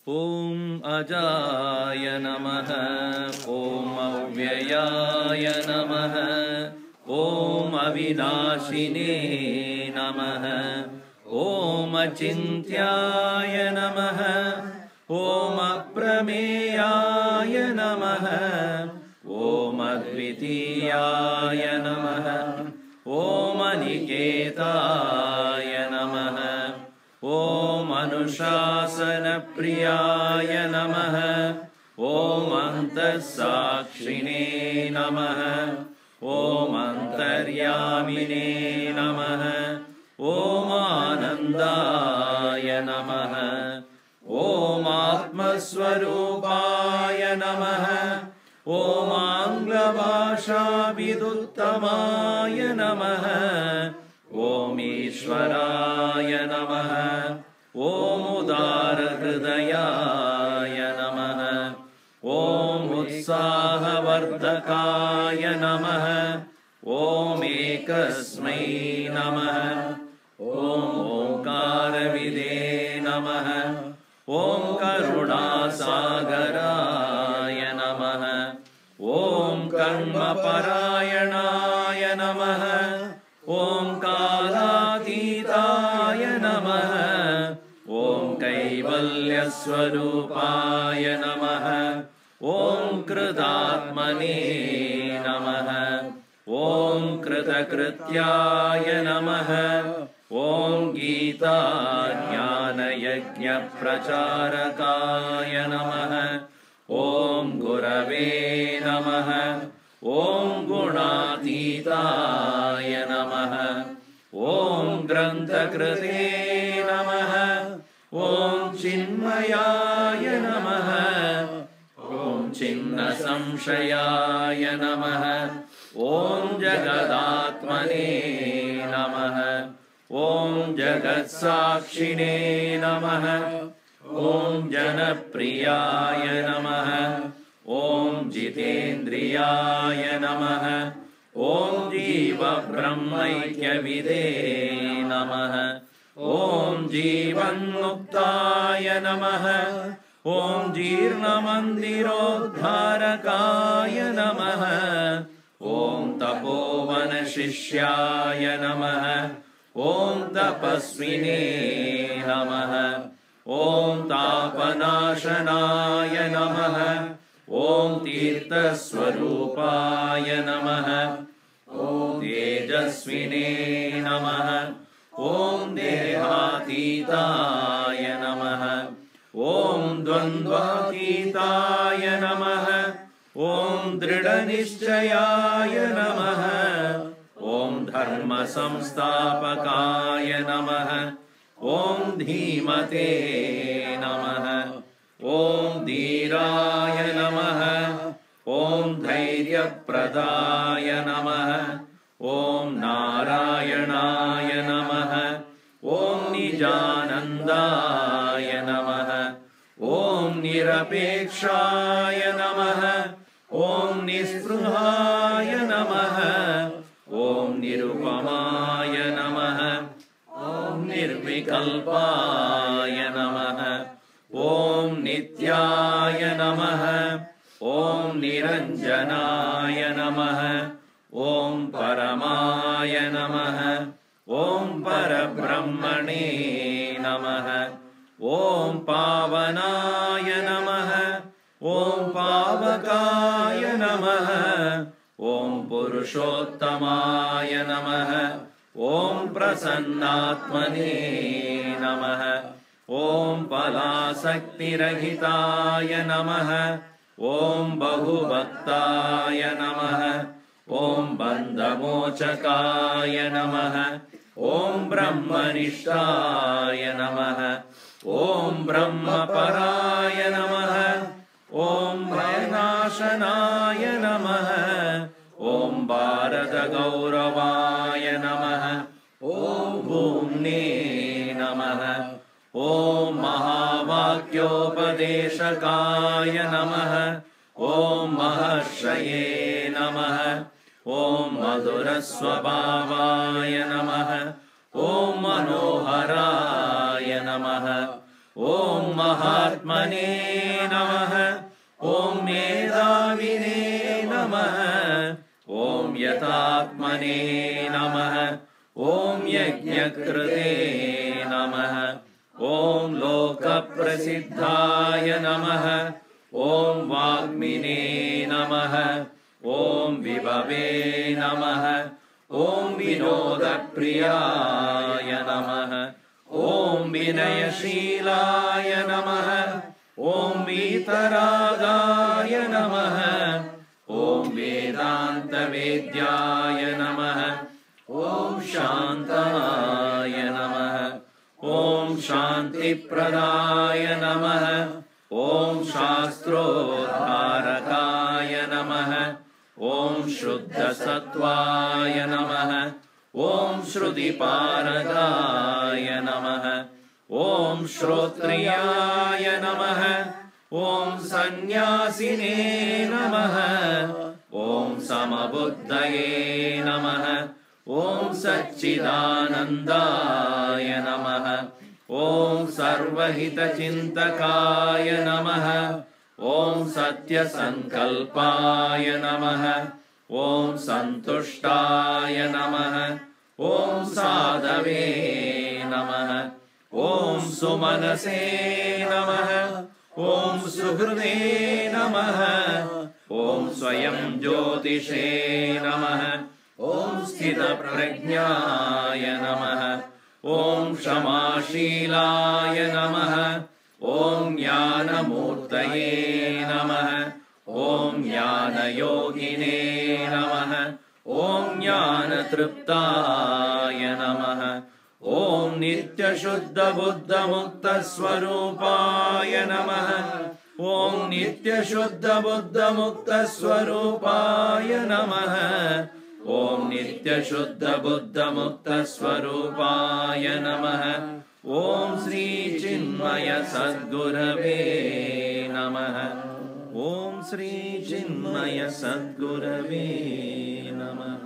ॐ अजाय नमः। ॐ अव्ययाय नमः। ॐ अविनाशिने नमः। ॐ अचिन्त्याय नमः। ॐ अप्रमेयाय नमः। ॐ अद्वितीयाय नमः। ॐ अनिकेताय नमः। ॐ अनुशासनप्रियाय नमः। ॐ अन्तःसाक्षिणे नमः। ॐ अन्तर्यामिने नमः। ॐ आनन्दाय नमः। ॐ आत्मस्वरूपाय नमः। ॐ आङ्ग्लभाषाविदुत्तमाय नमः। ॐ ईश्वराय नमः। ॐ उदारहृदयाय नमः। ॐ उत्साहवर्धकाय नमः। ॐ एकस्मै नमः। ॐ ओंकारविदे नमः। ॐ करुणासागराय नमः। ॐ कर्मपरायणाय नमः। ॐ कालातीताय नमः। ॐ कैवल्यस्वरूपाय नमः। ॐ कृतात्मने नमः। ॐ कृतकृत्याय नमः। ॐ गीताज्ञानयज्ञप्रचारकाय नमः। ॐ गुरवे नमः। ॐ गुणातीताय नमः। ॐ ग्रन्थकृते नमः। ॐ चिन्मयाय नमः। ॐ छिन्नसंशयाय नमः। ॐ जगदात्मने नमः। ॐ जगत्साक्षिणे नमः। ॐ जनप्रियाय नमः। ॐ जितेन्द्रियाय नमः। ॐ जीवब्रह्मैक्यविदे नमः। ॐ जीवन्मुक्ताय नमः। ॐ जीर्णमन्दिरोद्धारकाय नमः। ॐ तपोवनशिष्याय नमः। ॐ तपस्विने नमः। ॐ तापनाशनाय नमः। ॐ तीर्थस्वरूपाय नमः। ॐ तेजस्विने नमः। ॐ देहातीताय नमः। ॐ द्वन्द्वातीताय नमः। ॐ दृढनिश्चयाय नमः। ॐ धर्मसंस्थापकाय नमः। ॐ धीमते नमः। ॐ धीराय नमः। ॐ धैर्यप्रदाय नमः। ॐ नारायणाय नमः। ॐ निजानन्दाय नमः। ॐ निरपेक्षाय नमः। ॐ निःस्पृहाय नमः। ॐ निरुपमाय नमः। ॐ निर्विकल्पाय नमः। ॐ नित्याय नमः। ॐ निरञ्जनाय नमः। ॐ परमाय नमः। ॐ परब्रह्मणे नमः। ॐ पावनाय नमः। ॐ पावकाय नमः। ॐ पुरुषोत्तमाय नमः। ॐ प्रसन्नात्मने नमः। ॐ फलासक्तिरहिताय नमः। ॐ बहुभक्ताय नमः। ॐ बन्धमोचकाय नमः। ॐ ब्रह्मनिष्ठाय नमः। ॐ ब्रह्मपराय नमः। ॐ भयनाशनाय नमः। ॐ भारतगौरवाय नमः। ॐ भूम्ने नमः। ॐ महावाक्योपदेशकाय नमः। ॐ महर्षये नमः। ॐ मधुरस्वभावाय नमः। ॐ मनोहराय नमः। Om Mahatmane Namah. Om Medavine Namah. Om Yatatmane Namah. Om Yajnakrite Namah. Om Lokaprasiddhaya Namah. Om Vagmine Namah. Om Vibhave Namah. Om Vinodapriyaya Namah. Om Vinayashilaya Namah. Om Vitaragaya Namah. Om Vedanta Vedyaya Namah. Om Shantaya Namah. Om Shanti Pradaya Namah. Om Shastrodharakaya Namah. Om Shuddha Sattvaya Namah. Om Shruti Paradaya Namah. Om Shrotriyaya Namah. Om Sannyasine Namah. Om Samabuddhaye Namah. Om Satchidanandaya Namah. Om Sarvahita Chintakaya Namah. Om Satya Sankalpaya Namah. Om Santushtaya Namah. Om Sadhave Namah. Om Sumanase Namah. Om Suhrude Namah. Om Swayam Jyotishe Namah. Om Sthita Prajnaya Namah. Om Shamashilaya Namah. Om Jnana Murtaye Namah. Om Jnana Yogine Namah. Om Jnana Triptaya Namah. Om Nitya Shuddha Buddha Mukta Swarupaya Namah. Om Nitya Shuddha Buddha Mukta Swarupaya Namah. Om Nitya Shuddha Buddha Mukta Swarupaya Namah. Om Sri Chinmaya Sadgurave Namah. Om Sri Chinmaya Sadgurave Namah.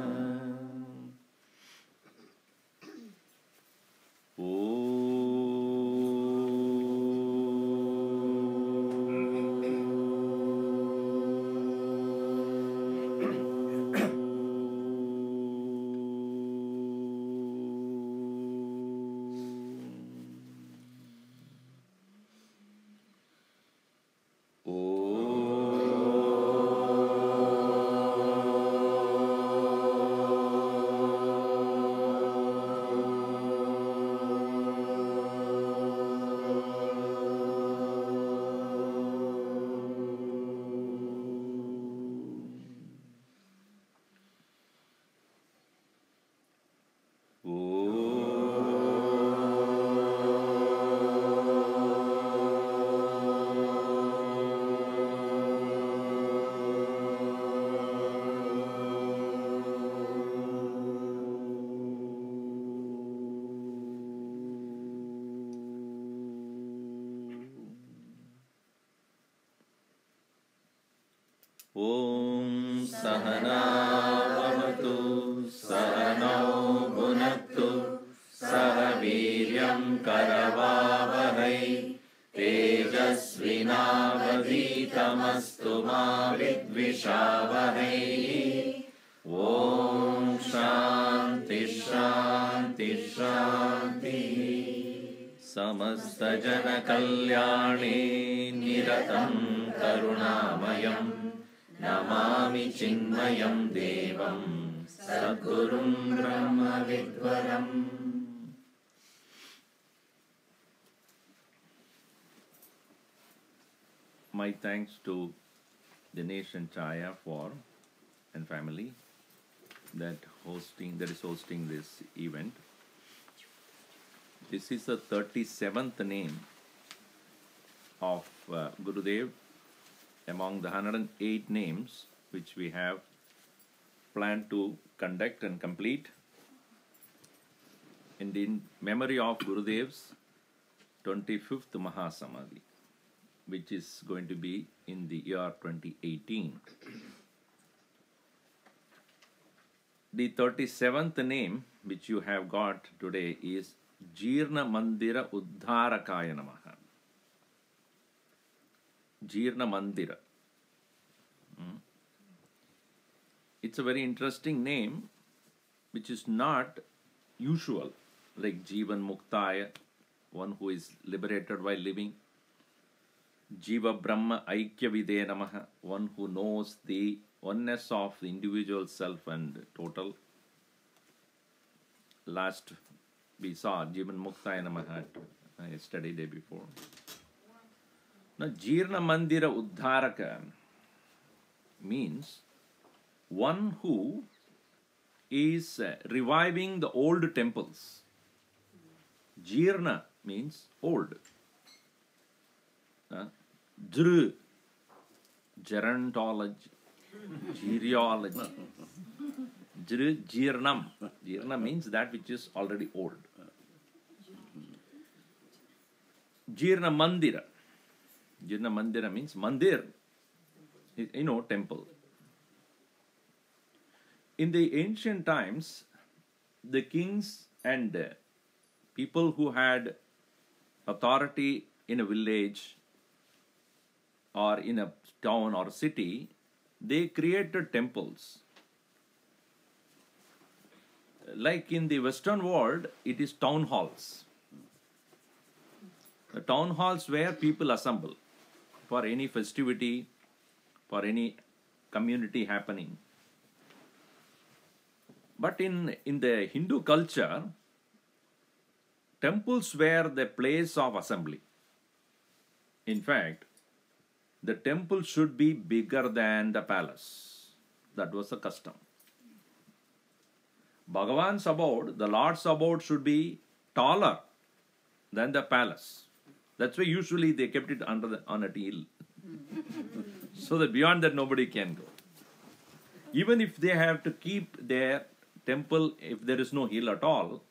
Om Sahana Bhavatu Sahanau Bhunaktu Sahaviryam Karavavahai Tejasvinavaditamastu ma vidvishavahai. Om Shanti Shanti Shanti. Samasta Jana Kalyani Niratam Karunamayam Namami Chinmayam Devam Sadgurum Brahma Vidvaram. My thanks to Dinesh and Chaya and family that is hosting this event. This is the 37th name of Gurudev among the 108 names which we have planned to conduct and complete. And in memory of Gurudev's 25th Mahasamadhi, which is going to be in the year 2018. The 37th name which you have got today is Jeerna-mandira-uddhaarakaaya Namah. Jeerna-mandira. It's a very interesting name, which is not usual, like Jeevan-muktaya, one who is liberated while living. Jiva Brahma Aikya Vide Namah, one who knows the oneness of the individual self and total. Last we saw Jeevan-muktaya Namah yesterday, day before. Now Jeerna-mandira-uddhaarakaaya means one who is reviving the old temples. Jeerna means old. Gerontology, gereology. Jeernam. Jeerna means that which is already old. Jeerna-mandira. Jeerna-mandira means mandir, temple. In the ancient times, the kings and people who had authority in a village or in a town or city, they created temples. Like in the Western world, it is town halls. The town halls where people assemble for any festivity, for any community happening. But in the Hindu culture, temples were the place of assembly. In fact, the temple should be bigger than the palace. That was the custom. Bhagavan's abode, the Lord's abode, should be taller than the palace. That's why usually they kept it on a hill. So that beyond that nobody can go. Even if they have to keep their temple, if there is no hill at all,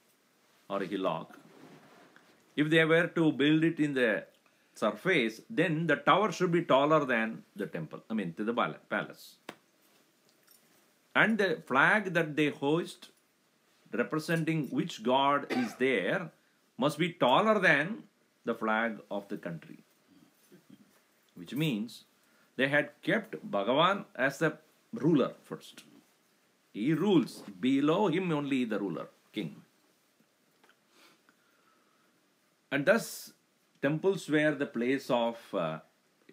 or a hillock, if they were to build it in the surface, then the tower should be taller than the temple, the palace. And the flag that they hoist, representing which god is there, must be taller than the flag of the country. Which means they had kept Bhagavan as the ruler first. He rules. Below him only the ruler, king. And thus, temples were the place of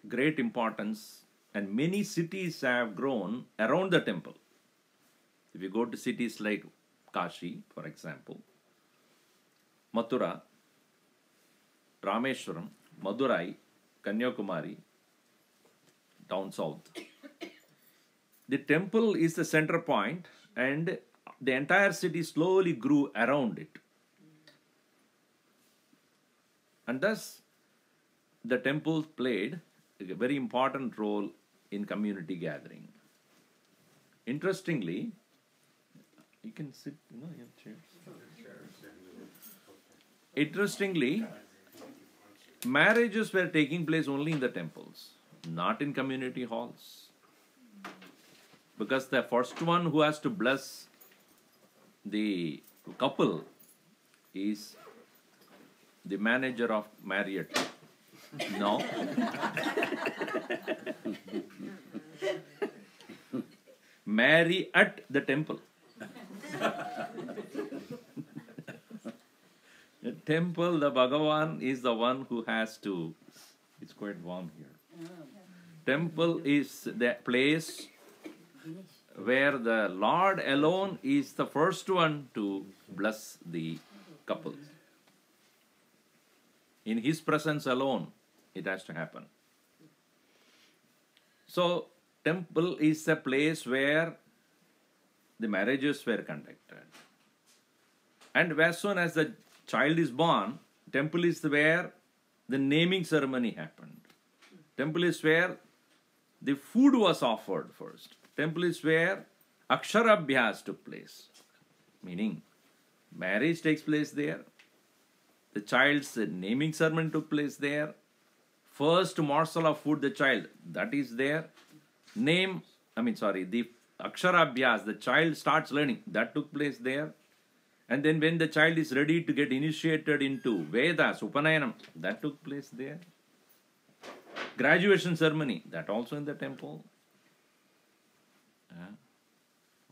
great importance, and many cities have grown around the temple. If you go to cities like Kashi, for example, Mathura, Rameshwaram, Madurai, Kanyakumari, down south. The temple is the center point, and the entire city slowly grew around it. And thus, the temple played a very important role in community gathering. Interestingly, you can sit, you have chairs. Interestingly, marriages were taking place only in the temples, not in community halls. Because the first one who has to bless the couple is the manager of Marriott. No. Marry at the temple. The temple, the Bhagavan is the one who has to. It's quite warm here. Temple is the place where the Lord alone is the first one to bless the couple. In His presence alone, it has to happen. So, temple is the place where the marriages were conducted. And as soon as the child is born, temple is where the naming ceremony happened. Temple is where the food was offered first. Temple is where Aksharabhyas took place. Meaning, marriage takes place there. The child's naming ceremony took place there. First morsel of food, the child, that is there. The Aksharabhyas, the child starts learning, that took place there. And then when the child is ready to get initiated into Vedas, Upanayanam, that took place there. Graduation ceremony, that also in the temple.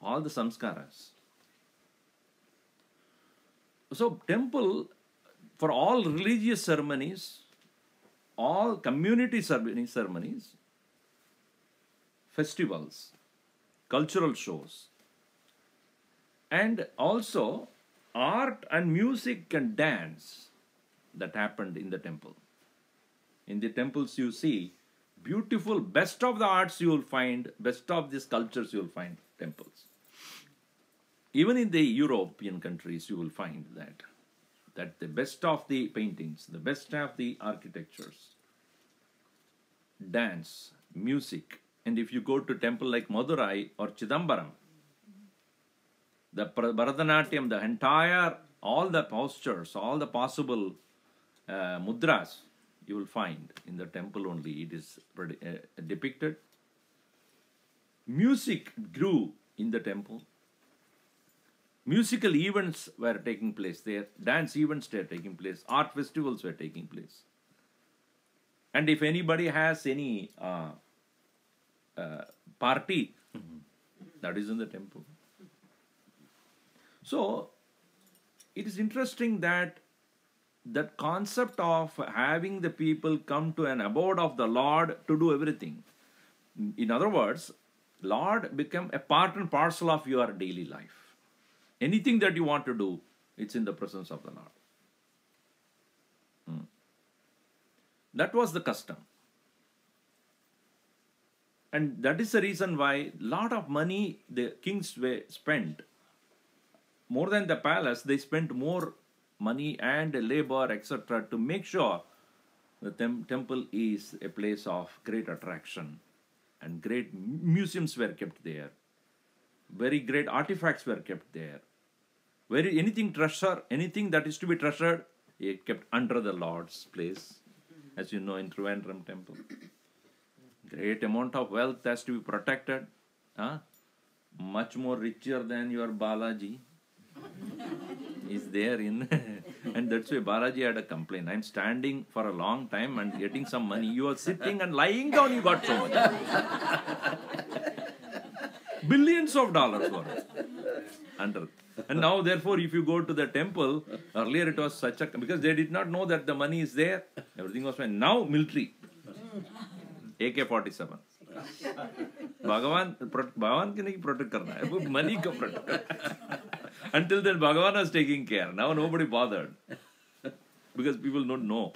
All the samskaras. So temple, for all religious ceremonies, all community ceremonies, festivals, cultural shows, and also art and music and dance that happened in the temple. In the temples you see beautiful, best of the arts you will find, best of these cultures you will find temples. Even in the European countries you will find that the best of the paintings, the best of the architectures, dance, music. And if you go to temple like Madurai or Chidambaram, the Bharatanatyam, the entire, all the postures, all the possible mudras, you will find in the temple only. It is depicted. Music grew in the temple. Musical events were taking place there. Dance events were taking place. Art festivals were taking place. And if anybody has any party, that is in the temple. So, it is interesting that that concept of having the people come to an abode of the Lord to do everything. In other words, Lord become a part and parcel of your daily life. Anything that you want to do, it's in the presence of the Lord. That was the custom. And that is the reason why a lot of money the kings were spent. More than the palace, they spent more money and labor, etc. to make sure the temple is a place of great attraction. And great museums were kept there. Very great artifacts were kept there. Anything that is to be treasured, it kept under the Lord's place. As you know, in Trivandrum temple. Great amount of wealth has to be protected. Much more richer than your Balaji is there in. And that's why Balaji had a complaint. I'm standing for a long time and getting some money. You are sitting and lying down, you got so much. Billions of dollars for it. Under. And now, therefore, if you go to the temple, earlier it was such a... Because they did not know that the money is there. Everything was fine. Now, military. AK-47. Bhagavan can not protect karna. Money ka protect. Until then, Bhagavan was taking care. Now, nobody bothered. Because people don't know.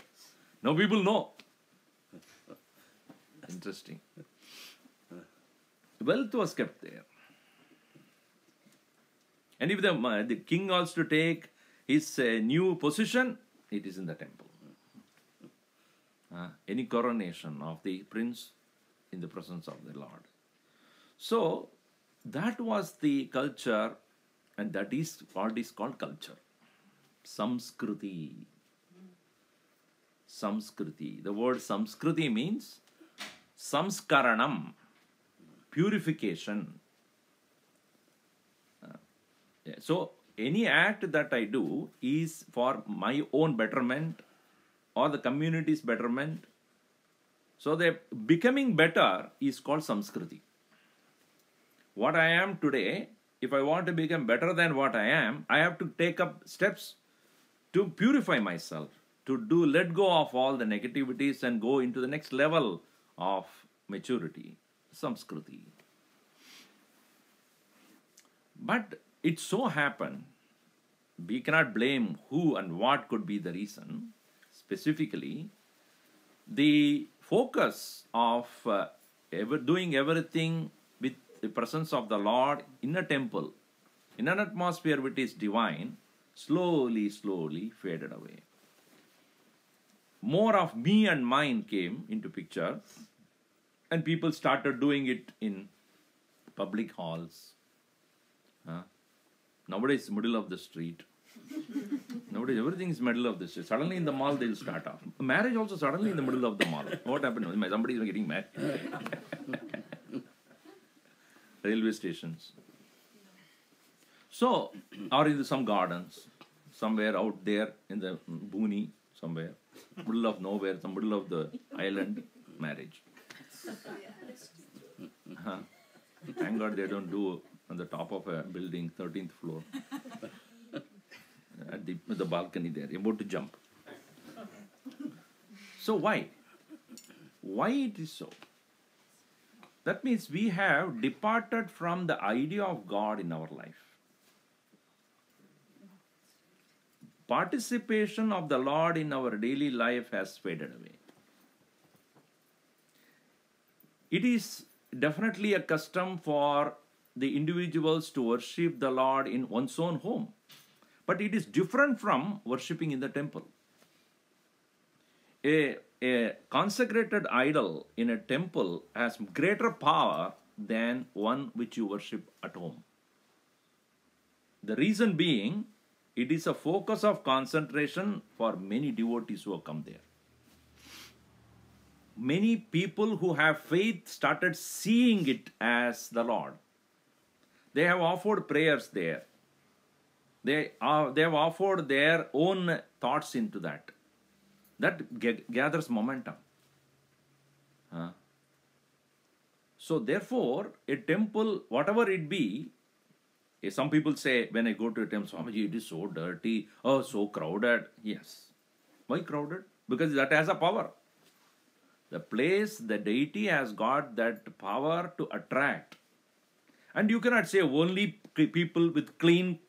Now people know. Interesting. Wealth was kept there. And if the king wants to take his new position, it is in the temple. Any coronation of the prince in the presence of the Lord. So, that was the culture, and that is what is called culture. Samskruti. Samskruti. The word Samskruti means samskaranam, purification. So, any act that I do is for my own betterment or the community's betterment. So, the becoming better is called Samskriti. What I am today, if I want to become better than what I am, I have to take up steps to purify myself, to let go of all the negativities and go into the next level of maturity. Samskriti. But it so happened, we cannot blame who and what could be the reason. Specifically, the focus of doing everything with the presence of the Lord in a temple, in an atmosphere which is divine, slowly faded away. More of me and mine came into picture, and people started doing it in public halls. Nowadays, middle of the street. Nowadays, everything is middle of the street. Suddenly in the mall, they will start off. Marriage also suddenly in the middle of the mall. What happened? Somebody is getting married. Railway stations. So, or in some gardens, somewhere out there in the boony, somewhere, middle of nowhere, some middle of the island. marriage. Thank God they don't do on the top of a building, 13th floor. At the balcony there, about to jump. So why? Why it is so? That means we have departed from the idea of God in our life. Participation of the Lord in our daily life has faded away. It is definitely a custom for the individuals to worship the Lord in one's own home. But it is different from worshipping in the temple. A consecrated idol in a temple has greater power than one which you worship at home. The reason being, it is a focus of concentration for many devotees who have come there. Many people who have faith started seeing it as the Lord. They have offered prayers there. They have offered their own thoughts into that. That gathers momentum. So therefore, a temple, whatever it be, some people say, when I go to a temple, Swamiji, it is so dirty, oh, so crowded. Yes. Why crowded? Because that has a power. The place, the deity has got that power to attract. And you cannot say only people with clean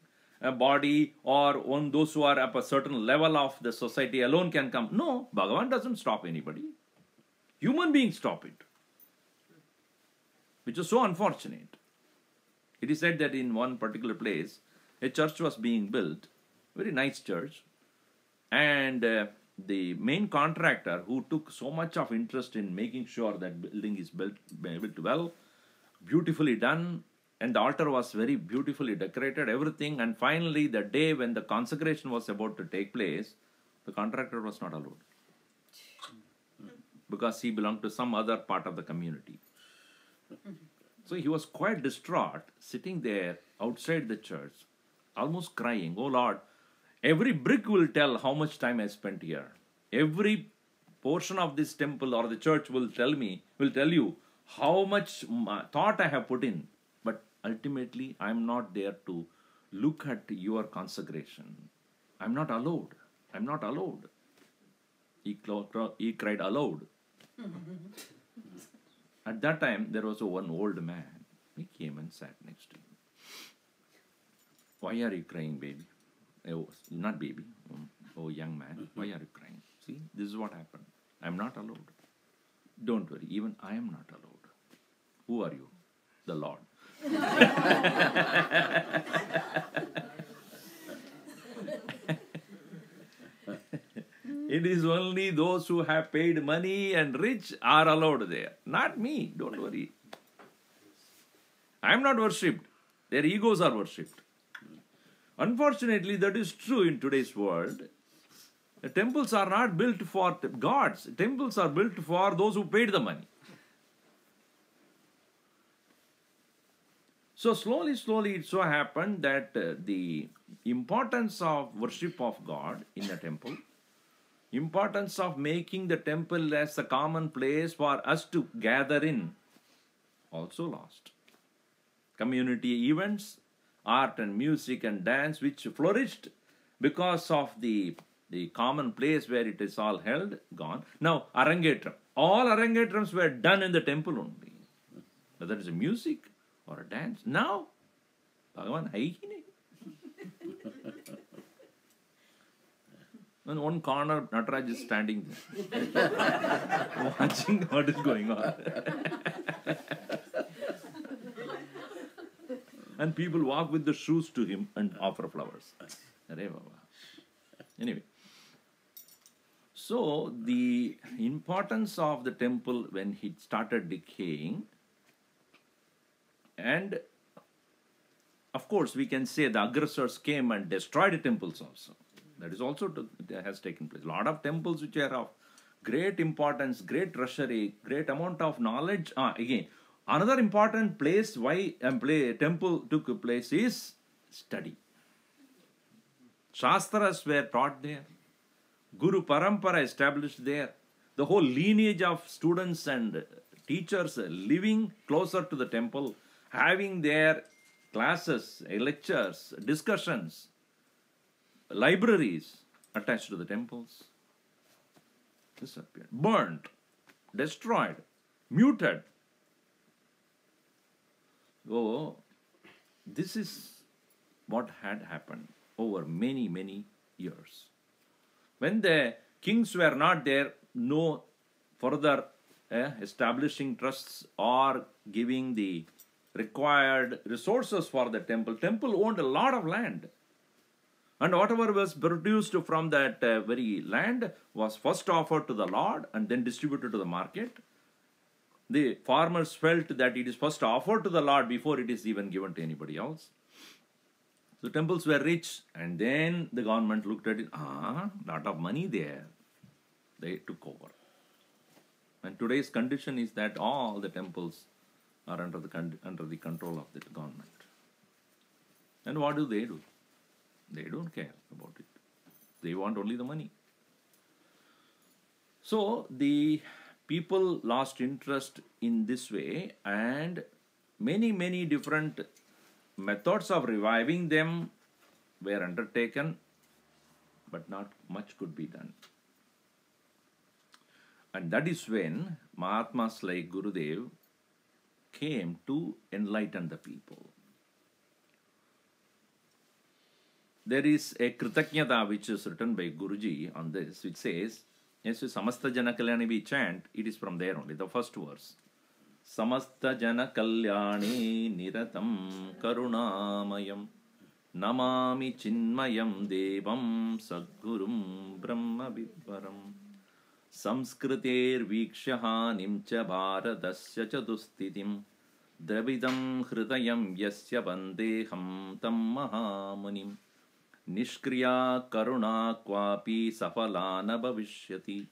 body or those who are at a certain level of the society alone can come. No, Bhagavan doesn't stop anybody. Human beings stop it. Which is so unfortunate. It is said that in one particular place, a church was being built, very nice church, and the main contractor who took so much of interest in making sure that building is built well, beautifully done, and the altar was very beautifully decorated, everything, and finally the day when the consecration was about to take place, the contractor was not allowed because he belonged to some other part of the community. So he was quite distraught, sitting there outside the church, almost crying, "Oh Lord, every brick will tell how much time I spent here. Every portion of this temple or the church will tell you how much thought I have put in. But ultimately, I am not there to look at your consecration. I am not allowed. I am not allowed." He cried aloud. At that time, there was one old man. He came and sat next to him. "Why are you crying, baby?" Oh, not baby. Oh, young man. "Why are you crying? See, this is what happened. I am not allowed." "Don't worry, even I am not allowed." "Who are you?" "The Lord." It is only those who have paid money and rich are allowed there. Not me. Don't worry. I am not worshipped. Their egos are worshipped. Unfortunately, that is true in today's world. The temples are not built for gods. Temples are built for those who paid the money. So slowly, it so happened that the importance of worship of God in the temple, importance of making the temple as a common place for us to gather in, also lost. Community events, art and music and dance, which flourished because of the common place where it is all held, gone. Now, Arangetram. All Arangetrams were done in the temple only. Whether it is a music or a dance. Now, Bhagavan Haikine. In one corner, Nataraj is standing there, watching what is going on. And people walk with the shoes to him and offer flowers. Anyway, so the importance of the temple when it started decaying, and of course we can say the aggressors came and destroyed the temples also. That is also has taken place. A lot of temples which are of great importance, great treasury, great amount of knowledge. Again, another important place why temple took place is study. Shastras were taught there. Guru Parampara established there. the whole lineage of students and teachers living closer to the temple, having their classes, lectures, discussions, libraries attached to the temples, disappeared, burnt, destroyed, muted. So, this is what had happened over many, many years. When the kings were not there, no further establishing trusts or giving the required resources for the temple. Temple owned a lot of land. And whatever was produced from that very land was first offered to the Lord and then distributed to the market. The farmers felt that it is first offered to the Lord before it is even given to anybody else. The temples were rich, and then the government looked at it, lot of money there. They took over. And today's condition is that all the temples are under the control of the government. And what do? They don't care about it. They want only the money. So the people lost interest in this way, and many, many different methods of reviving them were undertaken, but not much could be done. And that is when Mahatmas like Gurudev came to enlighten the people. There is a Kritanyata which is written by Guruji on this, which says, yes, Samasta Jana Kalyani we chant, it is from there only, the first verse. Samasta Jana Kalyani Niratam Karunamayam Namami Chinmayam Devam Sadgurum Brahma Vidvaram Samskriter Vikshahanim Cha Bharadasya Chadustitim Dravidam Hridayam Yasya Bandeham Tam Mahamunim Nishkriya Karuna Kwapi Safalana Bhavishyati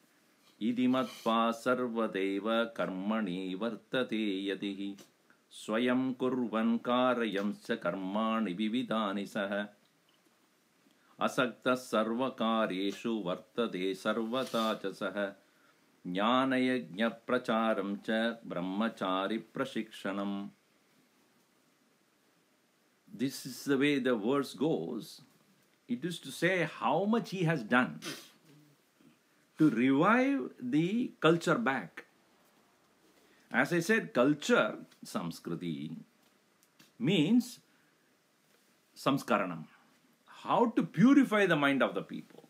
Idimatva Sarvadeva Karmani Vartate Yadihi Swayam Kurvan Karayam Sa Karmani Vividani Saha Asakta Sarvakareshu Vartate Sarvata Chasaha Jnanayajna Pracharam Cha Brahmachari Prashikshanam. This is the way the verse goes. It is to say how much he has done to revive the culture back. As I said, culture, Samskriti, means samskaranam. How to purify the mind of the people.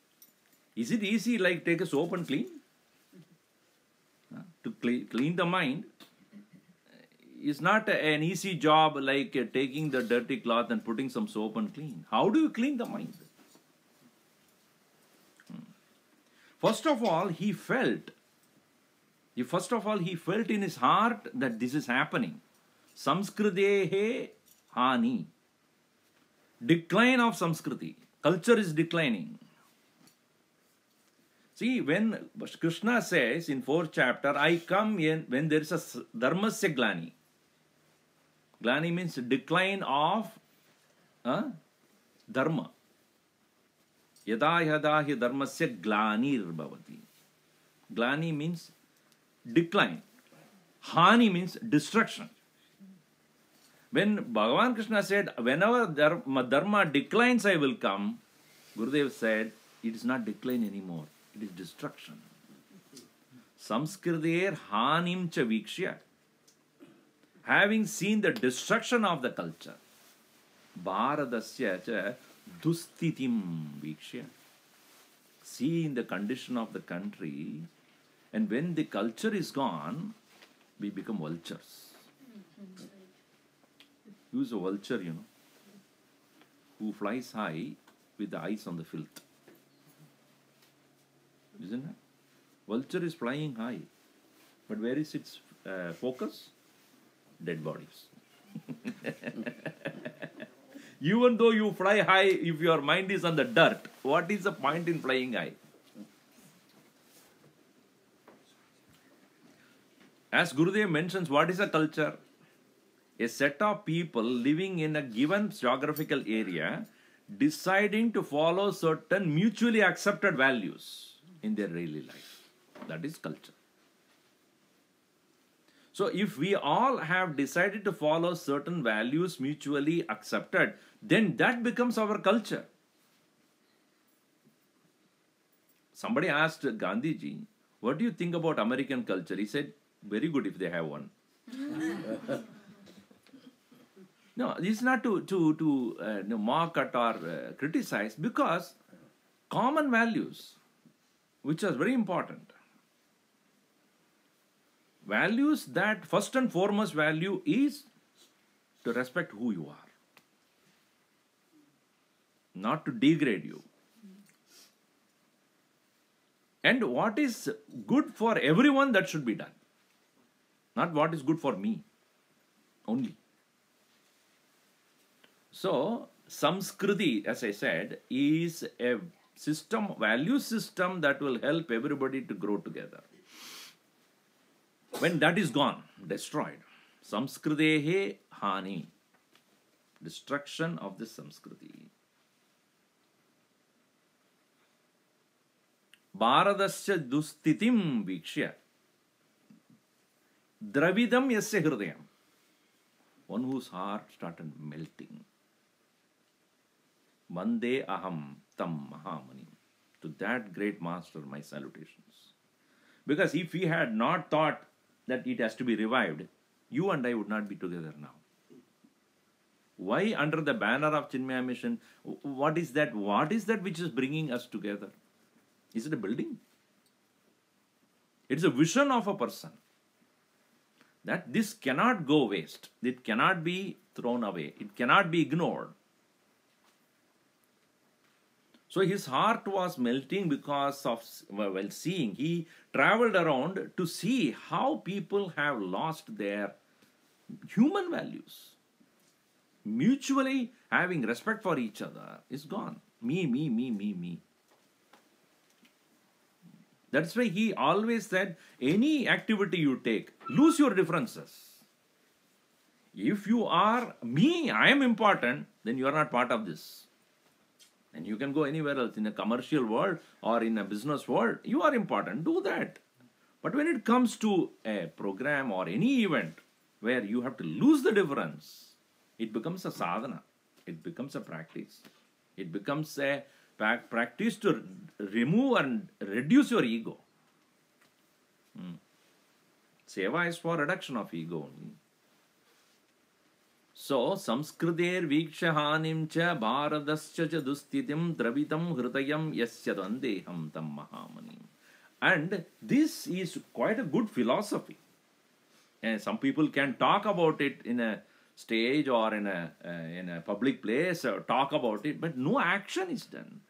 Is it easy like take a soap and clean? To clean the mind is not an easy job like taking the dirty cloth and putting some soap and clean. How do you clean the mind? First of all, he felt in his heart that this is happening. Samskridehe hani. Decline of Samskriti. Culture is declining. See, when Krishna says in 4th chapter, I come in when there is a dharmasya glani. Glani means decline of dharma. Yada yada hi dharmasya glanir bhavati. Glani means decline. Hani means destruction. When Bhagavan Krishna said, whenever dharma declines, I will come, Gurudev said, it is not decline anymore. It is destruction. Samskritir hanim cha vikshya. Having seen the destruction of the culture, Bharadasya cha dustitim vikshya. Seeing the condition of the country, and when the culture is gone, we become vultures. Who's a vulture, who flies high with the eyes on the filth. Isn't it? Vulture is flying high. But where is its focus? Dead bodies. Even though you fly high, if your mind is on the dirt, what is the point in flying high? As Gurudev mentions, what is a culture? A set of people living in a given geographical area deciding to follow certain mutually accepted values in their daily life. That is culture. So if we all have decided to follow certain values mutually accepted, then that becomes our culture. Somebody asked Gandhiji, what do you think about American culture? He said, very good if they have one. No, it's not to mock at or criticize, because common values, which are very important. Values that first and foremost value is to respect who you are, not to degrade you. And what is good for everyone, that should be done. Not what is good for me only. So, Samskriti, as I said, is a system, value system that will help everybody to grow together. When that is gone, destroyed, Samskritehe hani, destruction of the Samskriti. Bharadasya dustitim vikshya, dravidam yasya hridayam, one whose heart started melting. Vande aham tam mahamani. To that great master, my salutations. Because if he had not thought that it has to be revived, you and I would not be together now. Why under the banner of Chinmaya Mission? What is that? What is that which is bringing us together? Is it a building? It's a vision of a person. That this cannot go waste. It cannot be thrown away. It cannot be ignored. So his heart was melting because of, while seeing, he traveled around to see how people have lost their human values. Mutually having respect for each other is gone. Me, me, me, me, me. That's why he always said, any activity you take, lose your differences. If you are me, I am important, then you are not part of this. And you can go anywhere else, in a commercial world or in a business world, you are important, do that. But when it comes to a program or any event where you have to lose the difference, it becomes a sadhana, it becomes a practice. It becomes a practice to remove and reduce your ego. Seva is for reduction of ego only. So, Samskriter Vikshahanim cha Bharadascha cha Dustitim Dravitam Hritayam Yasya Dandeham Tam Mahamanim. And this is quite a good philosophy. And some people can talk about it in a stage or in a public place, or talk about it, but no action is done.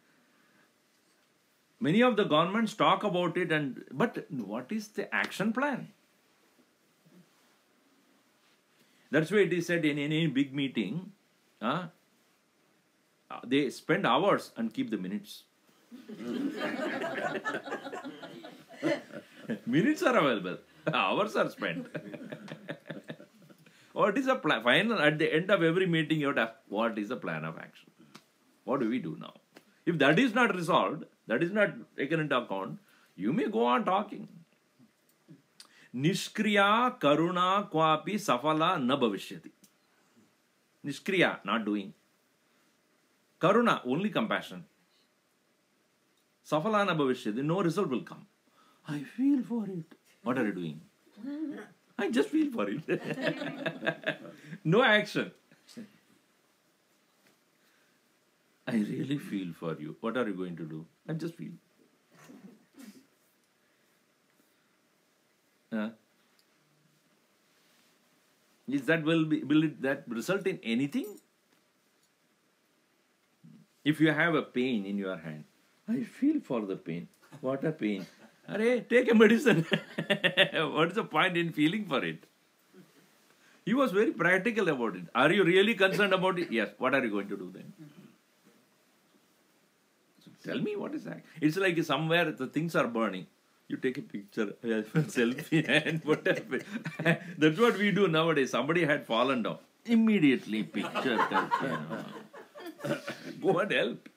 Many of the governments talk about it, but what is the action plan? That's why it is said in any big meeting, they spend hours and keep the minutes. Minutes are available, hours are spent. What is a plan? Final, at the end of every meeting, you have to ask, what is the plan of action? What do we do now? If that is not resolved, that is not taken into account, you may go on talking. Nishkriya karuna kwapi safala na bhavishyati. Nishkriya, not doing. Karuna, only compassion. Safala na bhavishyati, no result will come. I feel for it. What are you doing? I just feel for it. No action. I really feel for you. What are you going to do? I just feel. Is that will it that result in anything? If you have a pain in your hand, I feel for the pain. What a pain. Arey, take a medicine. What is the point in feeling for it? He was very practical about it. Are you really concerned about it? Yes. What are you going to do then? So tell me what is that. It's like somewhere the things are burning. You take a picture, selfie, and whatever. That's what we do nowadays. Somebody had fallen down. Immediately picture. Go and help.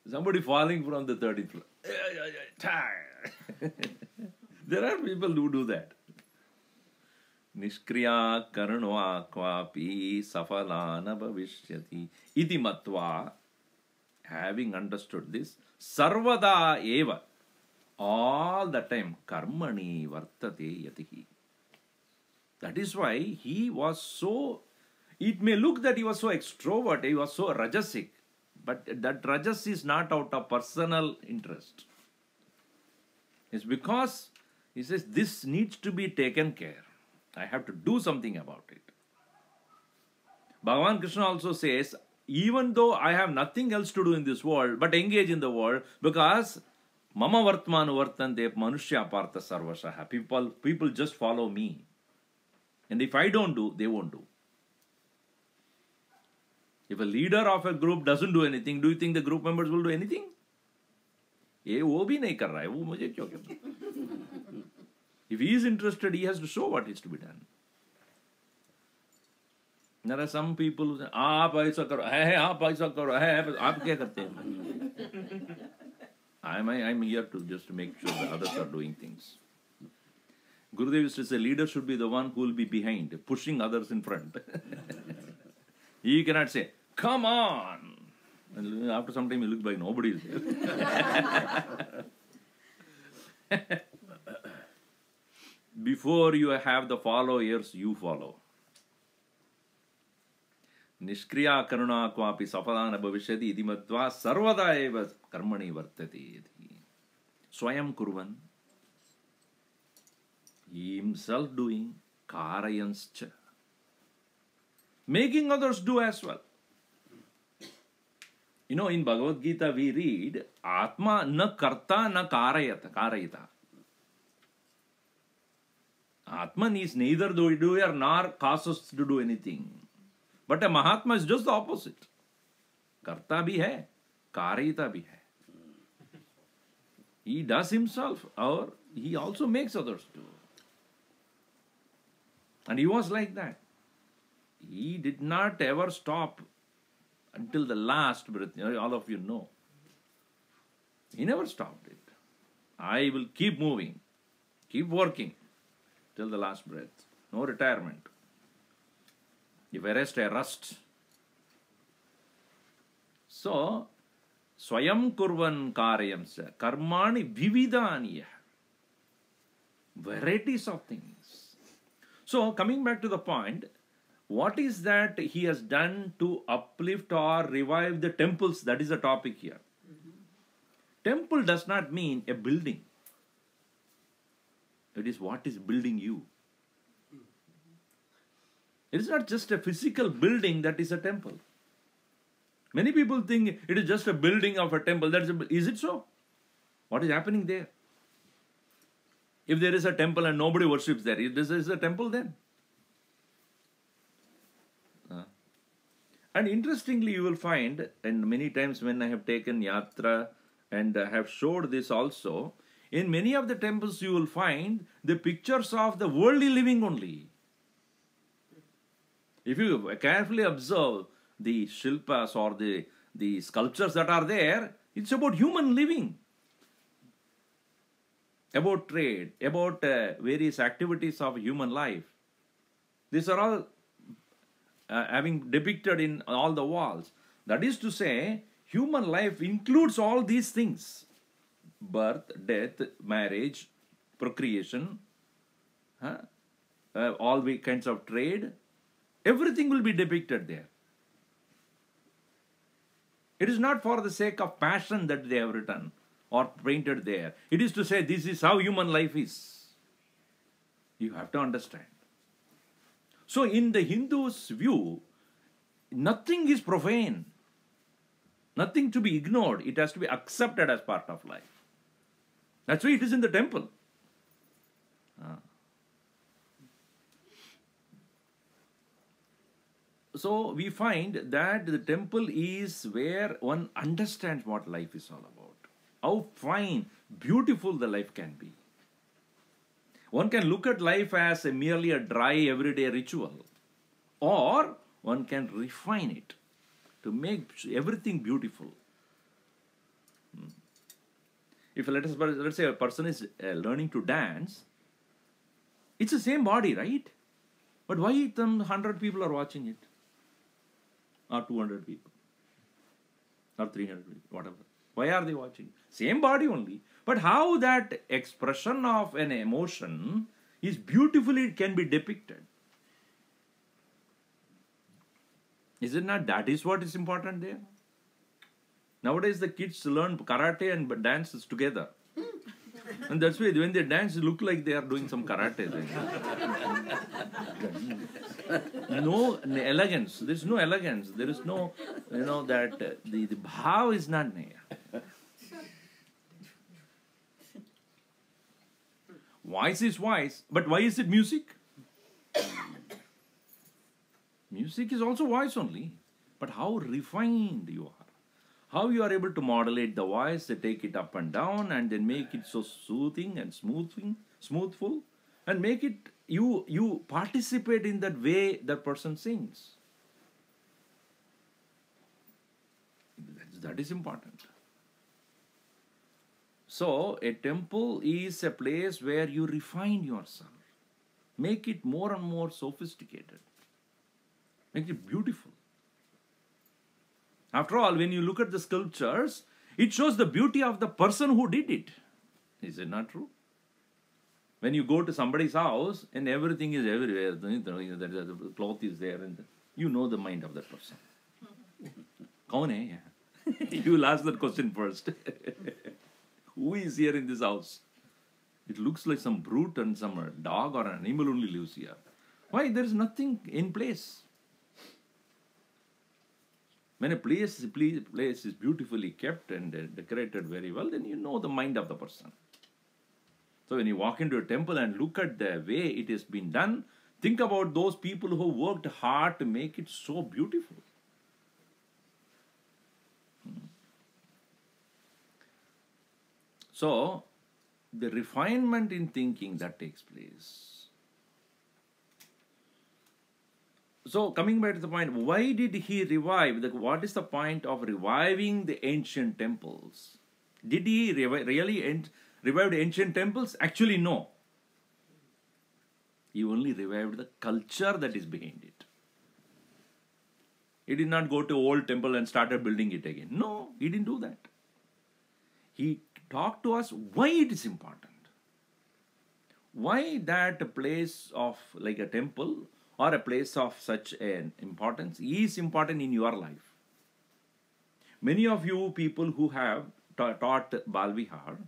Somebody falling from the 30th floor. There are people who do that. Nishkriya karunva kvapi safalana bhavishyati iti matva. Having understood this, sarvada eva, all the time, karmani vartate yatihi. That is why he was so, it may look that he was so extrovert, he was so rajasic, but that rajas is not out of personal interest. It's because he says this needs to be taken care. I have to do something about it. Bhagavan Krishna also says, even though I have nothing else to do in this world, but engage in the world, because mama vartmanu vartante manushya partha sarvashaha. People just follow me. And if I don't do, they won't do. If a leader of a group doesn't do anything, do you think the group members will do anything? Ye wo bhi nahi kar raha hai, wo mujhe kya karna? If he is interested, he has to show what is to be done. There are some people who say, "Aap aisa karo, aap aisa karo, aap kya karte hain?" I'm here to just make sure that others are doing things. Gurudev used to say, leader should be the one who will be behind, pushing others in front. He cannot say, "Come on." And after some time, he looks like nobody is there. Before you have the followers, you follow. Nishkriya karuna kvapi safalana bhavishyati iti matva sarvada eva karmani vartate. Swayam kurvan. He himself doing, karayanscha. Making others do as well. You know, in Bhagavad Gita we read, Atma na karta na karayita. Atman is neither doer nor causes to do anything. But a Mahatma is just the opposite. Karta bhi hai, karayita bhi hai. He does himself, or he also makes others do. And he was like that. He did not ever stop until the last breath. All of you know. He never stopped it. I will keep moving, keep working till the last breath. No retirement. If I rest, I rust. So, swayam kurvan karyam sa karmani vividaniya. Varieties of things. So, coming back to the point, what is that he has done to uplift or revive the temples? That is the topic here. Temple does not mean a building. It is what is building you. It is not just a physical building that is a temple. Many people think it is just a building of a temple. Is it so? What is happening there? If there is a temple and nobody worships there, this is a temple then. And interestingly, you will find, and many times when I have taken yatra and have showed this also, in many of the temples you will find the pictures of the worldly living only. If you carefully observe the shilpas or the sculptures that are there, it's about human living, about trade, about various activities of human life. These are all having depicted in all the walls. That is to say, human life includes all these things. Birth, death, marriage, procreation, all kinds of trade. Everything will be depicted there. It is not for the sake of passion that they have written or painted there. It is to say this is how human life is. You have to understand. So in the Hindu's view, nothing is profane. Nothing to be ignored. It has to be accepted as part of life. That's why it is in the temple. So we find that the temple is where one understands what life is all about. How fine, beautiful the life can be. One can look at life as merely a dry everyday ritual, or one can refine it to make everything beautiful. If let's say a person is learning to dance, it's the same body, right? But why 100 people are watching it? Or 200 people? Or 300 people? Whatever. Why are they watching? Same body only. But how that expression of an emotion is beautifully can be depicted. Is it not? That is what is important there. Nowadays the kids learn karate and dances together. And that's why when they dance, it look like they are doing some karate thing. No elegance. There is no elegance. There is no, that the bhav is not there. Voice is voice, but why is it music? Music is also voice only, but how refined you are. How you are able to modulate the voice, take it up and down, and then make it so soothing and smoothful, and make it, you participate in that way that person sings. That is important. So, a temple is a place where you refine yourself. Make it more and more sophisticated. Make it beautiful. After all, when you look at the sculptures, it shows the beauty of the person who did it. Is it not true? When you go to somebody's house and everything is everywhere, the cloth is there, and you know the mind of that person. Kaun hai? You will ask that question first. Who is here in this house? It looks like some brute and some dog or an animal only lives here. Why? There is nothing in place. When a place is beautifully kept and decorated very well, then you know the mind of the person. So when you walk into a temple and look at the way it has been done, think about those people who worked hard to make it so beautiful. So, the refinement in thinking that takes place. So, coming back to the point, why did he revive? What is the point of reviving the ancient temples? Did he really revive the ancient temples? Actually, no. He only revived the culture that is behind it. He did not go to old temple and started building it again. No, he didn't do that. He talked to us why it is important. Why that place of like a temple or a place of such an importance is important in your life. Many of you people who have taught Balvihar,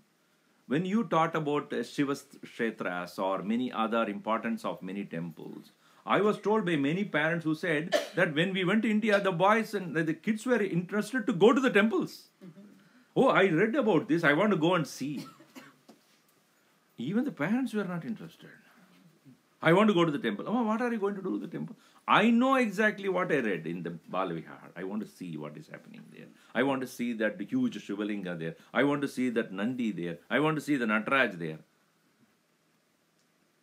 when you taught about Shiva Kshetras or many other importance of many temples, I was told by many parents who said that when we went to India, the boys and the kids were interested to go to the temples. Oh, I read about this. I want to go and see. Even the parents were not interested. I want to go to the temple. Oh, what are you going to do to the temple? I know exactly what I read in the Balvihar. I want to see what is happening there. I want to see that huge Shivalinga there. I want to see that Nandi there. I want to see the Nataraj there.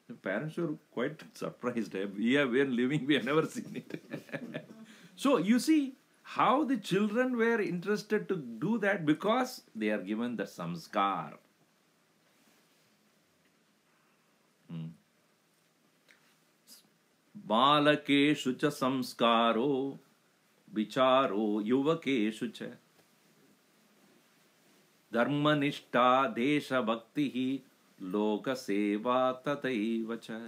The parents were quite surprised. We have been living, we have never seen it. So, you see how the children were interested to do that because they are given the samskar. Balakeshu cha samskaro vicharo yuvakeshu cha dharmanishta desha bhaktihi loka seva tataiva cha.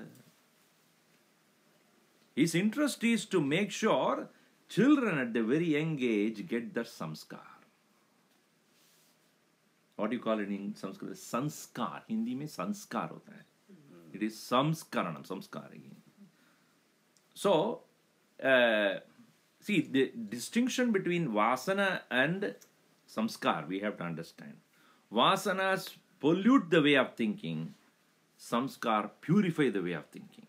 His interest is to make sure children at the very young age get that samskar. What do you call it in Sanskrit? Sanskar. Hindi mein sanskar hota hai. It is samskaranam, samskar again. So, see, the distinction between vasana and samskar, we have to understand. Vasanas pollute the way of thinking. Samskar purify the way of thinking.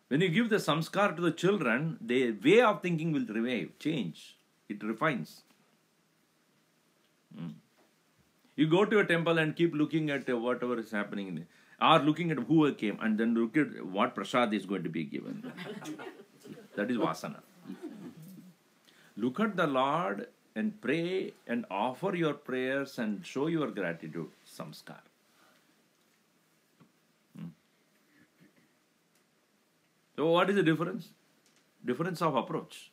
When you give the samskar to the children, their way of thinking will change. It refines. You go to a temple and keep looking at whatever is happening in there. Or looking at who came and then look at what prasad is going to be given. That is vasana. Look at the Lord and pray and offer your prayers and show your gratitude, samskar. So what is the difference? Difference of approach.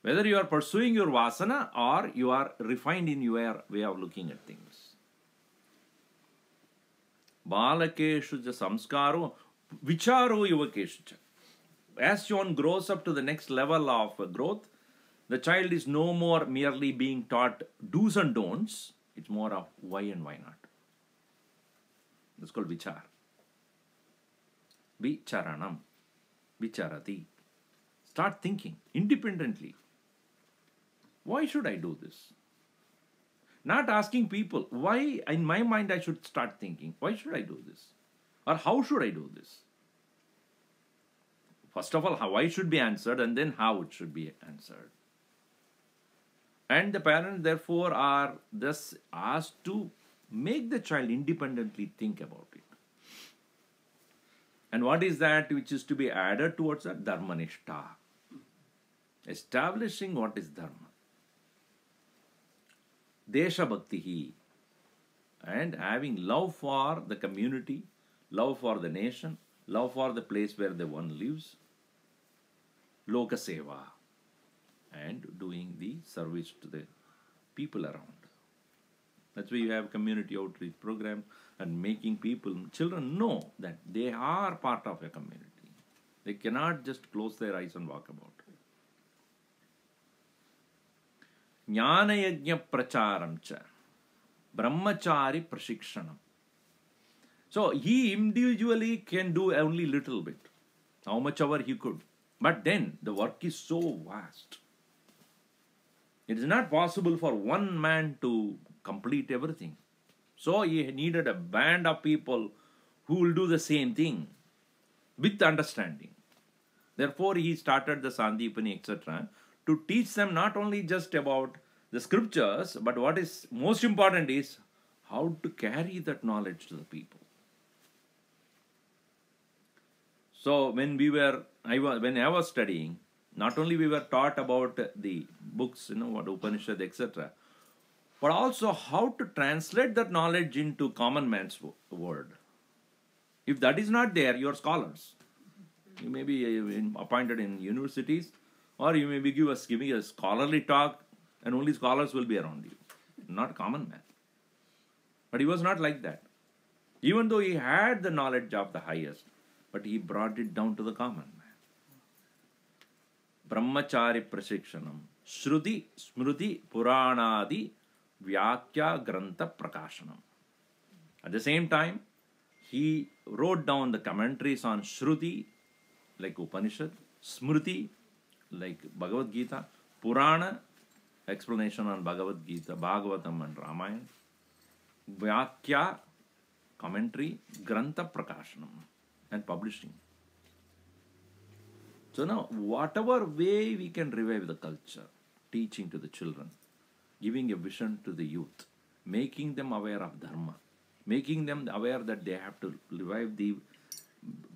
Whether you are pursuing your vasana or you are refined in your way of looking at things. Balakeshu ja samskaro vicharo yuvakeshu cha. As one grows up to the next level of growth, the child is no more merely being taught do's and don'ts. It's more of why and why not. That's called vichar. Vicharanam. Vicharati. Start thinking independently. Why should I do this? Not asking people, why in my mind I should start thinking, why should I do this? Or how should I do this? First of all, why should be answered, and then how it should be answered. And the parents therefore are thus asked to make the child independently think about it. And what is that which is to be added towards that? Dharmanishta. Establishing what is dharma. Desha bhaktihi. And having love for the community, love for the nation, love for the place where the one lives. Loka seva. And doing the service to the people around. That's why you have community outreach programs and making people, children know that they are part of a community. They cannot just close their eyes and walk about. Jnana yajna pracharam cha. Brahmachari prashikshanam. So he individually can do only little bit. How much ever he could. But then the work is so vast. It is not possible for one man to complete everything. So he needed a band of people who will do the same thing with understanding. Therefore he started the Sandipani, etc. to teach them not only just about the scriptures, but what is most important is how to carry that knowledge to the people. So when I was studying, not only we were taught about the books, what Upanishad, etc., but also how to translate that knowledge into common man's word. If that is not there, you are scholars. You may be appointed in universities, or you may be giving a scholarly talk, and only scholars will be around you, not common man. But he was not like that. Even though he had the knowledge of the highest, but he brought it down to the common man. Brahmachari prashikshanam, Shruti, Smruti, Puranadi, Vyakya Grantha Prakashanam. At the same time, he wrote down the commentaries on Shruti, like Upanishad, Smruti, like Bhagavad Gita, Purana, explanation on Bhagavad Gita, Bhagavatam and Ramayana, Vyakya, commentary, Grantha Prakashanam, and publishing. So now, whatever way we can revive the culture, teaching to the children, giving a vision to the youth, making them aware of Dharma, making them aware that they have to revive the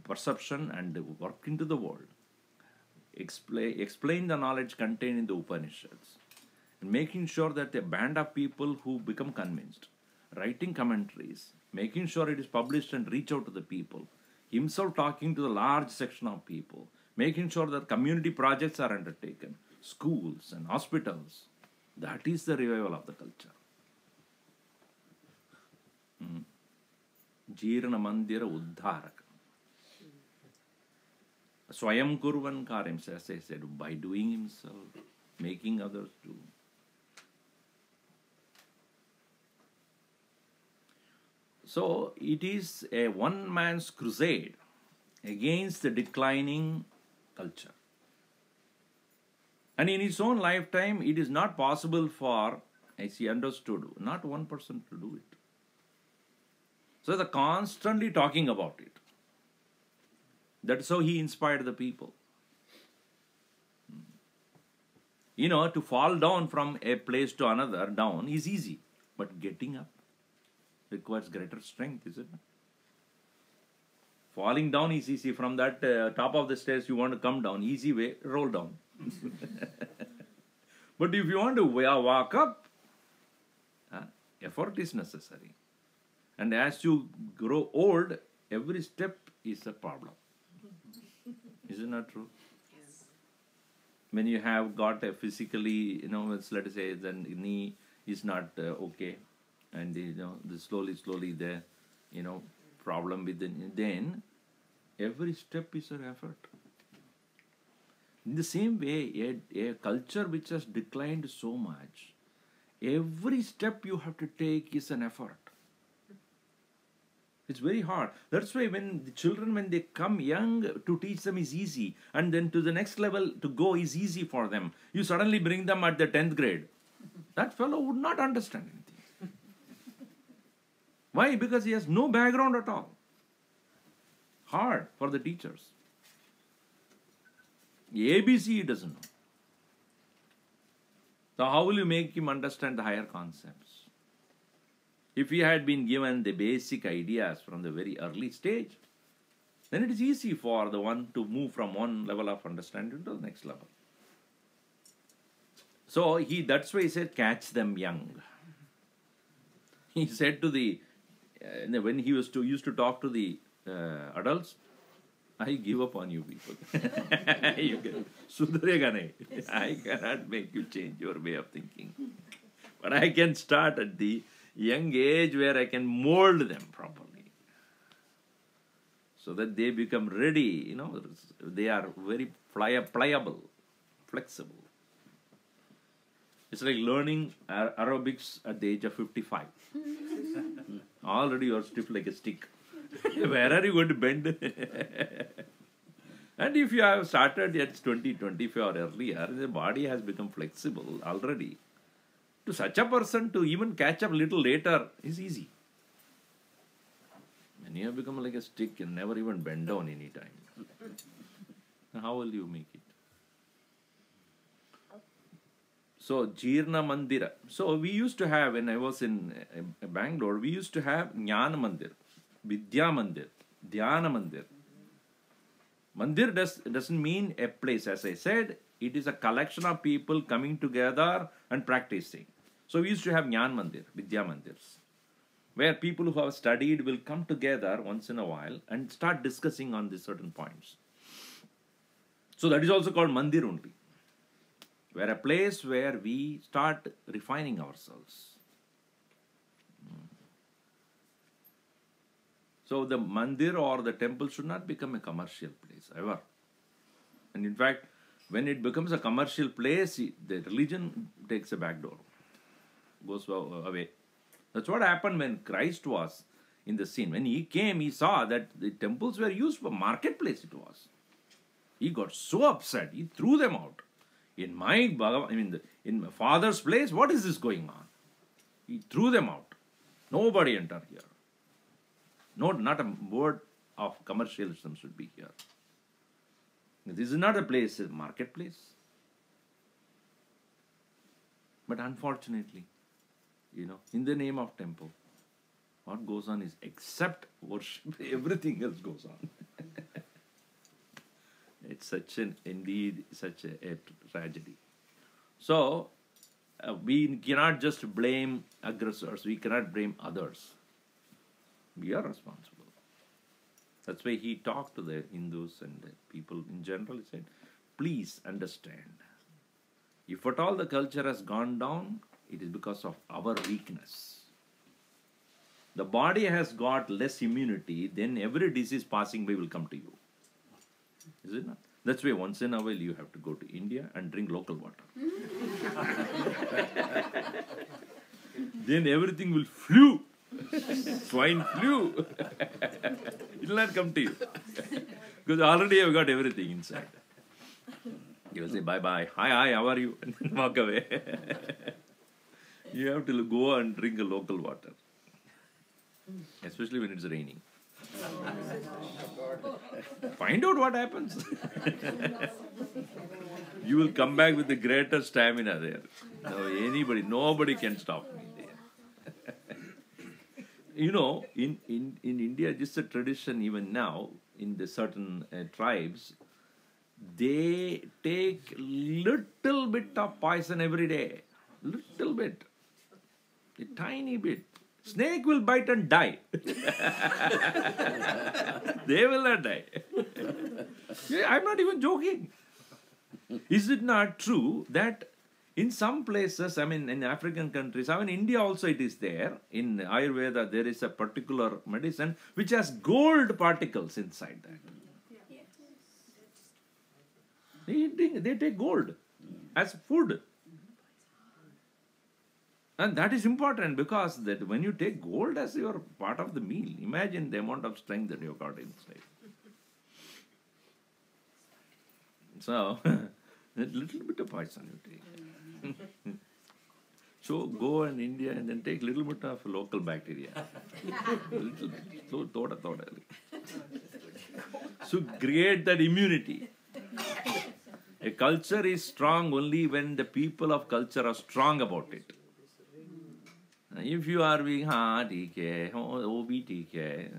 perception and work into the world, explain the knowledge contained in the Upanishads, and making sure that a band of people who become convinced, writing commentaries, making sure it is published and reach out to the people, himself talking to the large section of people, making sure that community projects are undertaken, schools and hospitals. That is the revival of the culture. Jeerna-mandira-uddhaarakaaya. Swayam kurvan karyam, as I said, by doing himself, making others do. So it is a one man's crusade against the declining culture. And in his own lifetime, it is not possible for, as he understood, not one person to do it. So they're constantly talking about it. That's how he inspired the people. To fall down from a place to another, down, is easy. But getting up requires greater strength, isn't it? Falling down is easy. From that top of the stairs, you want to come down. Easy way, roll down. But if you want to walk up, effort is necessary. And as you grow old, every step is a problem. Is it not true? Yes. When you have got a physically, let us say the knee is not okay, and the slowly the problem with the knee, then every step is an effort. In the same way, a culture which has declined so much, every step you have to take is an effort. It's very hard. That's why when the children, when they come young, to teach them is easy. And then to the next level to go is easy for them. You suddenly bring them at the 10th grade. That fellow would not understand anything. Why? Because he has no background at all. Hard for the teachers. ABC he doesn't know. So how will you make him understand the higher concepts? If he had been given the basic ideas from the very early stage, then it is easy for the one to move from one level of understanding to the next level. So that's why he said, catch them young. He said to when he used to talk to the adults, I give up on you people. I cannot make you change your way of thinking. But I can start at the young age where I can mold them properly. So that they become ready, they are very pliable, flexible. It's like learning aerobics at the age of 55. Already you are stiff like a stick. Where are you going to bend? And if you have started at 20, 25 or earlier, the body has become flexible already. To such a person to even catch up a little later is easy. When you have become like a stick and never even bend down any time, how will you make it? So, Jeerna-mandira. So, we used to have, when I was in Bangalore, we used to have Jnana-mandir, Vidya-mandir, Dhyana-mandir. Mandir doesn't mean a place. As I said, it is a collection of people coming together and practicing. So we used to have Jnana-mandir, Vidya-mandirs, where people who have studied will come together once in a while and start discussing on these certain points. So that is also called mandir only, where a place where we start refining ourselves. So the mandir or the temple should not become a commercial place ever. And in fact, when it becomes a commercial place, the religion takes a back door, goes away. That's what happened when Christ was in the scene. When he came, he saw that the temples were used for marketplace it was. He got so upset, he threw them out. In my father's place, what is this going on? He threw them out. Nobody enter here. No, not a word of commercialism should be here. This is not a place, it's a marketplace. But unfortunately, in the name of temple, what goes on is except worship, everything else goes on. It's indeed such a tragedy. So, we cannot just blame aggressors, we cannot blame others. We are responsible. That's why he talked to the Hindus and the people in general. He said, please understand, if at all the culture has gone down, it is because of our weakness. The body has got less immunity, then every disease passing by will come to you. Is it not? That's why once in a while you have to go to India and drink local water. Then everything will flew. Swine flu. It will not come to you. Because already you have got everything inside. You will say bye-bye. Hi, how are you? And then walk away. You have to go and drink a local water. Especially when it's raining. Find out what happens. You will come back with the greater stamina there. Nobody can stop me there. In India, just a tradition even now, in the certain tribes, they take little bit of poison every day. Little bit. A tiny bit. Snake will bite and die. They will not die. I'm not even joking. Is it not true that in some places, I mean in African countries, I mean India also it is there, in Ayurveda there is a particular medicine which has gold particles inside that. They take gold as food. And that is important because that when you take gold as your part of the meal, imagine the amount of strength that you got inside. So, a little bit of poison you take. So go in India and then take little bit of local bacteria. Little bit. So, thoda. So create that immunity. A culture is strong only when the people of culture are strong about it. If you are being TK, OBTK,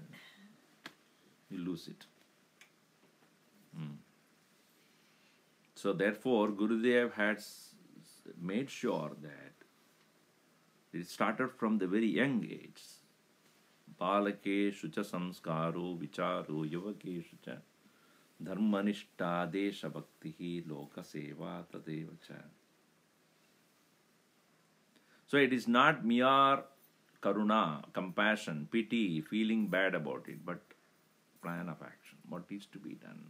you lose it. So therefore, Gurudev has made sure that it started from the very young age. Balakeshu cha samskaro vicharo yavakeshu cha dharmanishta desha bhaktihi loka seva tadeva cha. So it is not mere karuna, compassion, pity, feeling bad about it, but plan of action, what is to be done.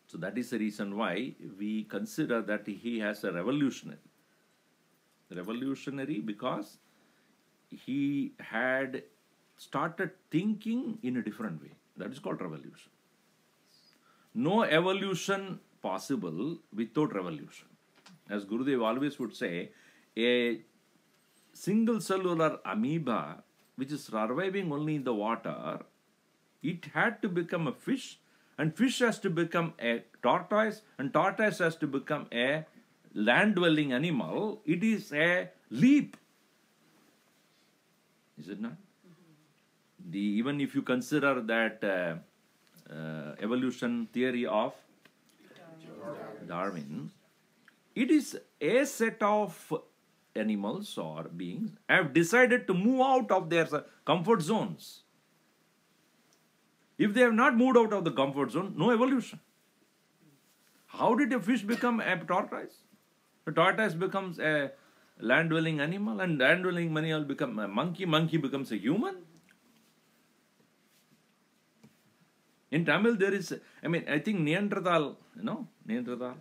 So that is the reason why we consider that he has a revolutionary. Revolutionary because he had started thinking in a different way. That is called revolution. No evolution possible without revolution. As Gurudev always would say, a single cellular amoeba which is surviving only in the water, it had to become a fish, and fish has to become a tortoise, and tortoise has to become a land-dwelling animal. It is a leap. Is it not? Even if you consider that evolution theory of Darwin, it is a set of animals or beings have decided to move out of their comfort zones. If they have not moved out of the comfort zone, no evolution. How did a fish become a tortoise? A tortoise becomes a land-dwelling animal, and land-dwelling animal becomes a monkey. Monkey becomes a human. In Tamil, there is, I think Neanderthal, Neanderthal?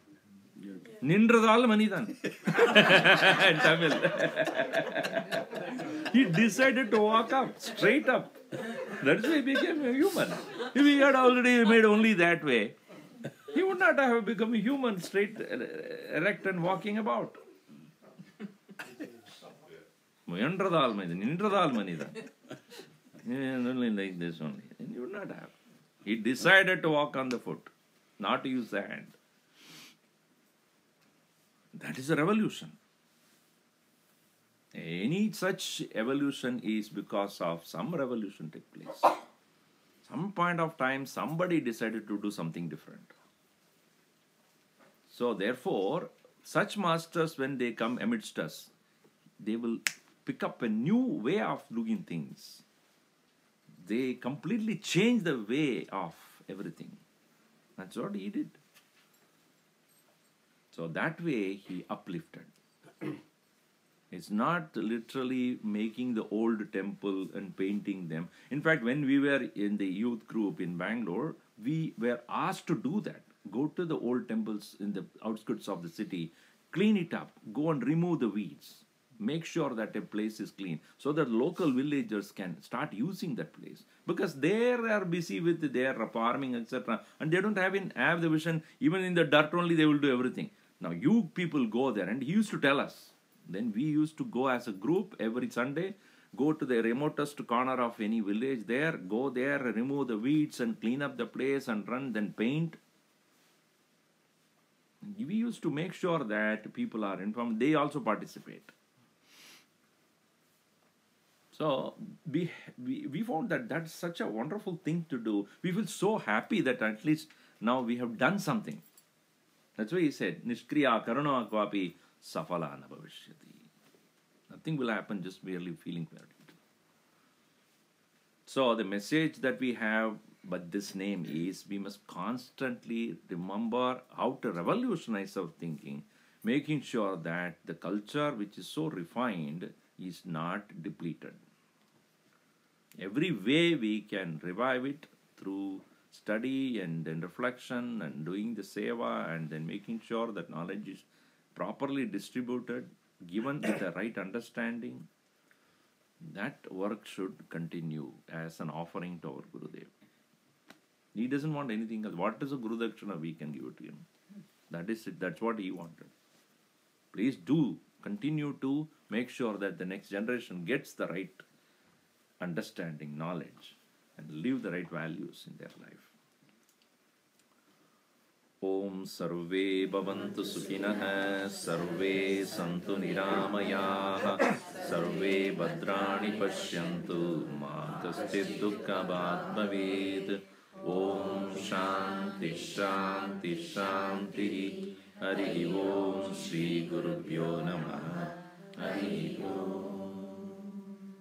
Nindradal Manidan. In Tamil. He decided to walk up, straight up. That's why he became a human. If he had already made only that way, he would not have become a human, straight, erect and walking about. Nindradal Manidan. Only like this only. He would not have. He decided to walk on the foot, not to use the hand. That is a revolution. Any such evolution is because of some revolution took place. Some point of time, somebody decided to do something different. So therefore, such masters, when they come amidst us, they will pick up a new way of doing things. They completely change the way of everything. That's what he did. So that way he uplifted. It's not literally making the old temple and painting them. In fact, when we were in the youth group in Bangalore, we were asked to do that. Go to the old temples in the outskirts of the city, clean it up, go and remove the weeds. Make sure that a place is clean so that local villagers can start using that place. Because they are busy with their farming, etc. And they don't have the vision. Even in the dirt only they will do everything. Now you people go there, and he used to tell us. Then we used to go as a group every Sunday, go to the remotest corner of any village there, go there, remove the weeds and clean up the place and run, then paint. We used to make sure that people are informed. They also participate. So we found that that's such a wonderful thing to do. We feel so happy that at least Now we have done something. That's why he said, Nishkriya karuna kvapi safala na bhavishyati. Nothing will happen just merely feeling about it. So the message that we have but this name is, we must constantly remember how to revolutionize our thinking, making sure that the culture which is so refined is not depleted. Every way we can revive it through study and then reflection and doing the seva, and then making sure that knowledge is properly distributed, given with the right understanding. That work should continue as an offering to our Gurudev. He doesn't want anything else. What is a Guru Dakshina we can give it to him? That is it. That's what he wanted. Please do continue to make sure that the next generation gets the right understanding, knowledge, and live the right values in their life. Om Sarve Bhavantu Sukhinah, Sarve Santu Niramayaha, Sarve Bhadrani Pashyantu, Ma Kaschid Dukkha Bhat Bhavet. Om Shanti Shanti Shanti. Hari Om Shri Gurubhyo Namah. Hari Om.